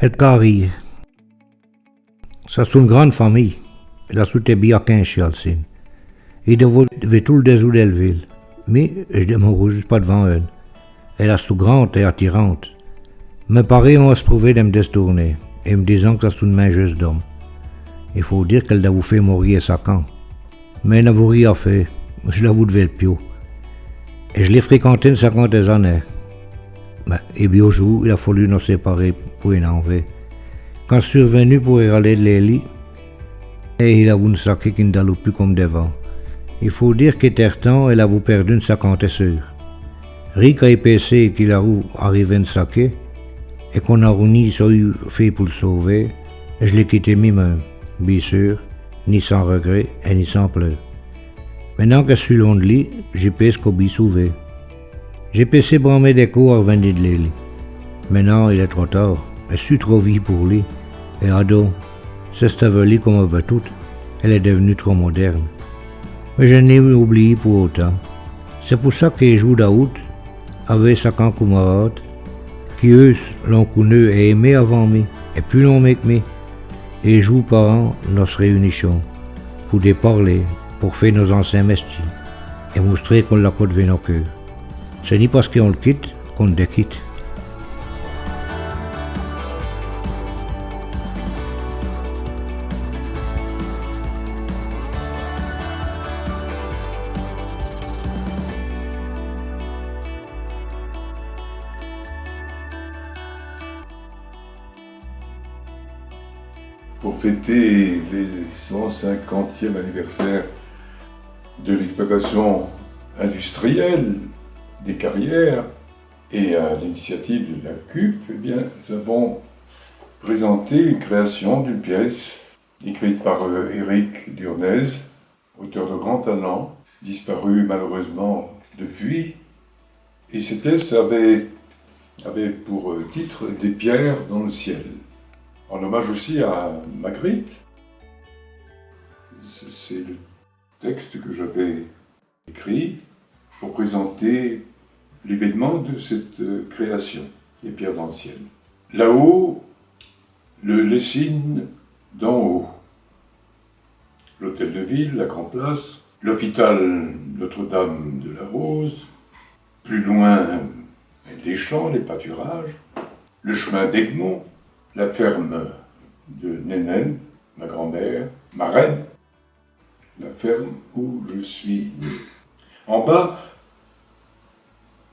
El Cari, ça c'est une grande famille. La soute bien 15 chalsin. Il devait tout le désou d'Elville. Mais je demeure juste pas devant elle. Elle est tout grande et attirante. Mes parents ont prouvé de me détourner, et me disant que c'est une main juste d'homme. Il faut dire qu'elle doit vous faire mourir sa camp. Mais elle n'a vous rien fait. Je l'avoue devais le pio. Et je l'ai fréquenté une 50 années. Ben, et bien au jour, il a fallu nous séparer pour une envie. Quand je suis revenu pour aller de l'Élie, et il a voulu nous saquer qu'il ne d'aller plus comme devant. Il faut dire qu'étertant, elle a vous perdu une 50 sûr. Rick a épaissé qu'il a arrivé à saquer, et qu'on a réuni fait pour le sauver, et je l'ai quitté moi-même, bien sûr, ni sans regret et ni sans pleurs. Maintenant que je suis loin de lui, j'ai pêché qu'au bien sauvé. J'ai passé bramer des cours à venir de l'île. Maintenant, il est trop tard. Je suis trop vieux pour lui. Et ado, c'est cette veille comme on veut toutes. Elle est devenue trop moderne. Mais je n'ai oublié pour autant. C'est pour ça que je joue d'août avec sa camarade, qui eux l'ont connu et aimé avant moi, et plus long que moi. Et joue par an notre réunion, pour déparler, pour faire nos anciens mestis, et montrer qu'on l'a pas devant nos cœurs. Ce n'est parce qu'on le quitte qu'on le déquitte. Pour fêter les 150e anniversaire de l'exploitation industrielle des carrières et à l'initiative de la CUP, eh bien, nous avons présenté une création d'une pièce écrite par Éric Durnez, auteur de grand talent, disparu malheureusement depuis. Et cette pièce avait pour titre « Des pierres dans le ciel ». En hommage aussi à Magritte. C'est le texte que j'avais écrit pour présenter l'événement de cette création, les pierres dans le ciel. Là-haut, le Lessines d'en haut, l'hôtel de ville, la Grand Place, l'hôpital Notre-Dame de la Rose, plus loin, les champs, les pâturages, le chemin d'Egmont, la ferme de Nénène, ma grand-mère, ma reine, la ferme où je suis né. En bas,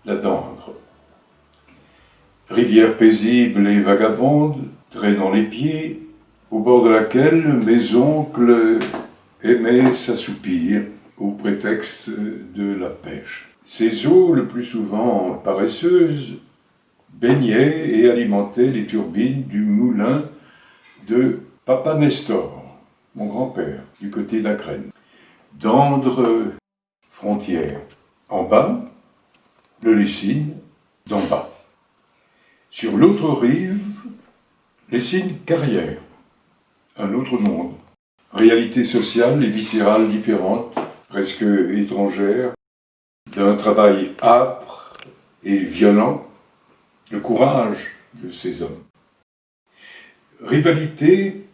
la Dendre. Rivière paisible et vagabonde, traînant les pieds, au bord de laquelle mes oncles aimaient s'assoupir au prétexte de la pêche. Ces eaux, le plus souvent paresseuses, baignaient et alimentaient les turbines du moulin de Papa Nestor, mon grand-père, du côté d'Acrène. Dendre, frontière. En bas, le Lessines, d'en bas. Sur l'autre rive, Lessines carrière, un autre monde. Réalité sociale et viscérale différente, presque étrangère, d'un travail âpre et violent, le courage de ces hommes. Rivalité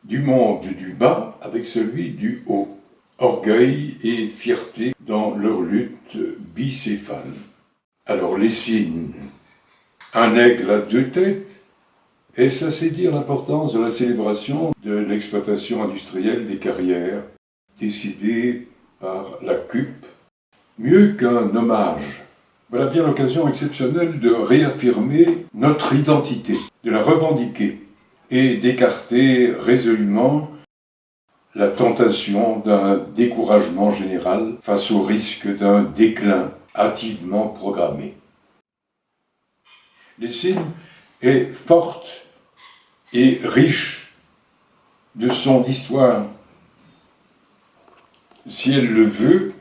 du monde du bas avec celui du haut. Orgueil et fierté dans leur lutte bicéphale. Alors Lessines, un aigle à deux têtes, est-ce assez dire l'importance de la célébration de l'exploitation industrielle des carrières, décidée par la CUP, mieux qu'un hommage. Voilà bien l'occasion exceptionnelle de réaffirmer notre identité, de la revendiquer et d'écarter résolument la tentation d'un découragement général face au risque d'un déclin hâtivement programmé. Lessines est forte et riche de son histoire. Si elle le veut,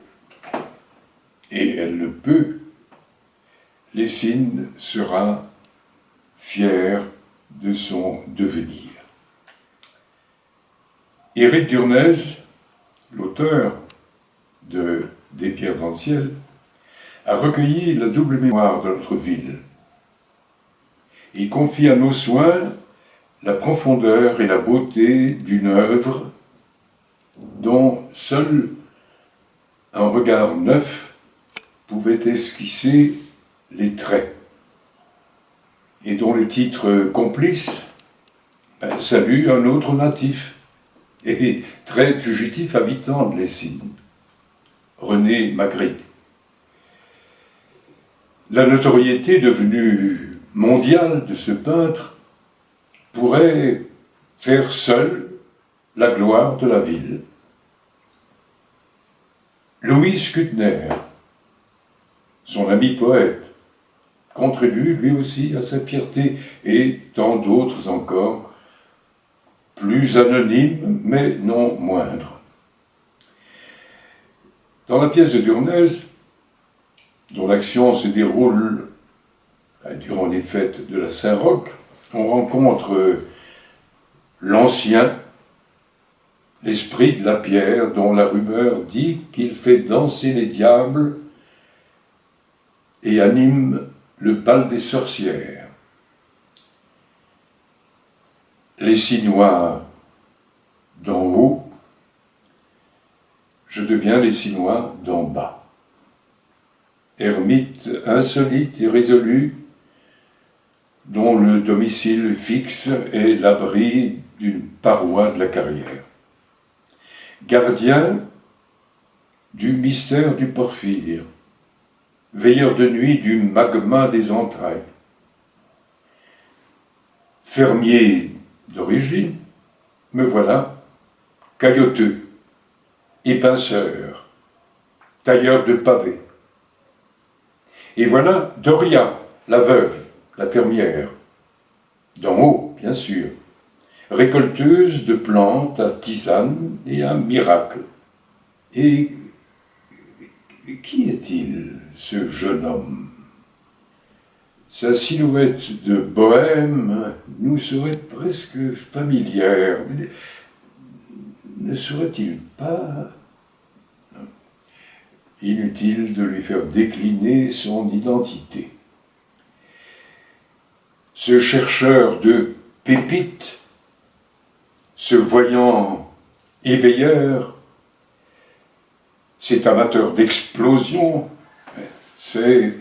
et elle le peut, Lessines sera fière de son devenir. Éric Durnez, l'auteur de Des pierres dans le ciel, a recueilli la double mémoire de notre ville. Il confie à nos soins la profondeur et la beauté d'une œuvre dont seul un regard neuf pouvait esquisser les traits, et dont le titre complice salue un autre natif et très fugitif habitant de Lessines, René Magritte. La notoriété devenue mondiale de ce peintre pourrait faire seule la gloire de la ville. Louis Kuttner, son ami poète, contribue lui aussi à sa fierté, et tant d'autres encore, plus anonymes mais non moindres. Dans la pièce de Durnez, dont l'action se déroule durant les fêtes de la Saint-Roch, on rencontre l'ancien, l'esprit de la pierre, dont la rumeur dit qu'il fait danser les diables et anime le bal des sorcières. Les Sinois d'en haut, je deviens les Sinois d'en bas. Ermite insolite et résolue, dont le domicile fixe est l'abri d'une paroi de la carrière. Gardien du mystère du porphyre, veilleur de nuit du magma des entrailles. Fermier d'origine, me voilà, caillotteux, épinceur, tailleur de pavés. Et voilà Doria, la veuve, la fermière, d'en haut, bien sûr, récolteuse de plantes à tisane et à miracle. Et qui est-il, ce jeune homme? Sa silhouette de bohème nous serait presque familière. Ne serait-il pas... Inutile de lui faire décliner son identité. Ce chercheur de pépites, ce voyant éveilleur, cet amateur d'explosion, c'est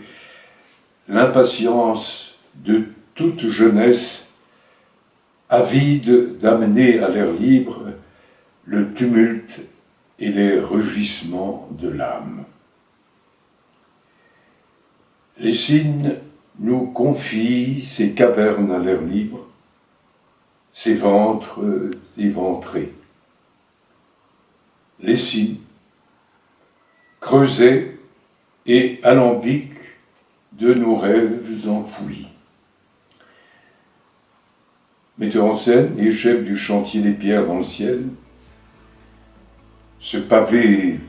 l'impatience de toute jeunesse avide d'amener à l'air libre le tumulte et les rugissements de l'âme. Lessines nous confie ses cavernes à l'air libre, ses ventres éventrés. Lessines, creuset et alambic de nos rêves enfouis. Metteur en scène et chef du chantier des pierres dans le ciel, ce pavé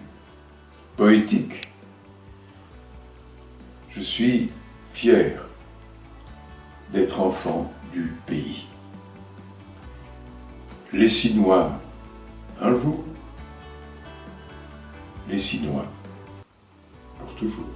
poétique, je suis fier d'être enfant du pays. Les Sinois, un jour, les Sinois, pour toujours.